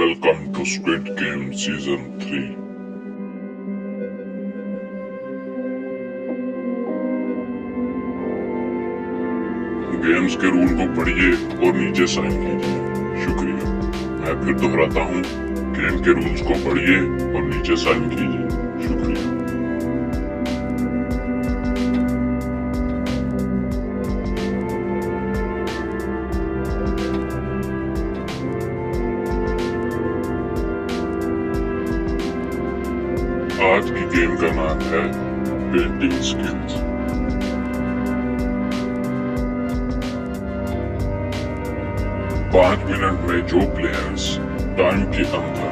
welcome to Squid Game Season 3. Games के rule को पढ़िए और नीचे साइन कीजिए। शुक्रिया। मैं फिर दोहराता हूँ, गेम के रूल्स को पढ़िए और नीचे साइन कीजिए। शुक्रिया। आज की गेम का नाम है पेंटिंग स्किल्स। 5 मिनट में जो प्लेयर्स टाइम के अंदर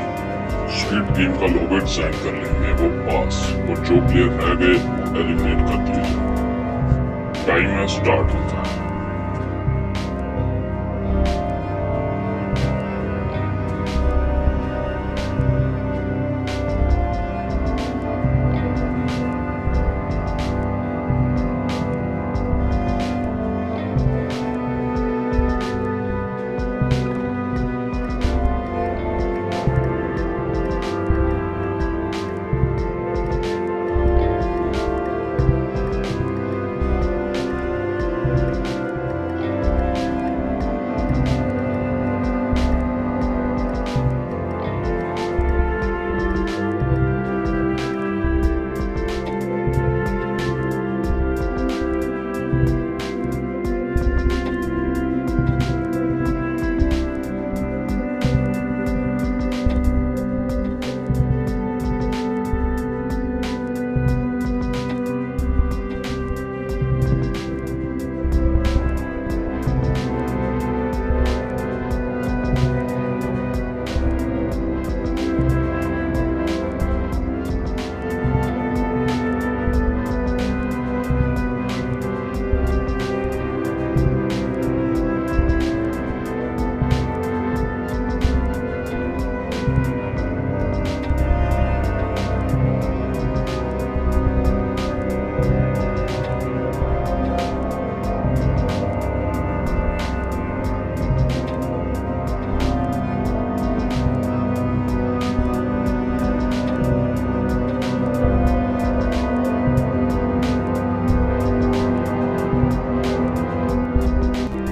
स्क्विड गेम का लोगो डिजाइन कर लेंगे वो पास, और जो प्लेयर रह गए वो एलिमिनेट कर दिए जाए। टाइमर स्टार्ट होता है।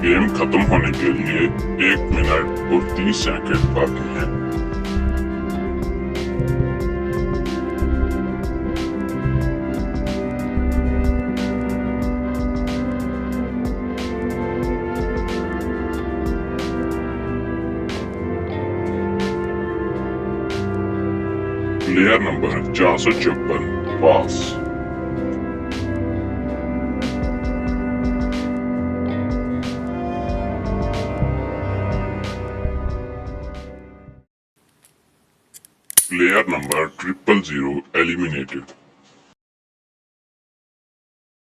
गेम खत्म होने के लिए 1 मिनट और 30 सेकंड बाकी हैं। प्लेयर नंबर 456 पास। Player number 000 eliminated.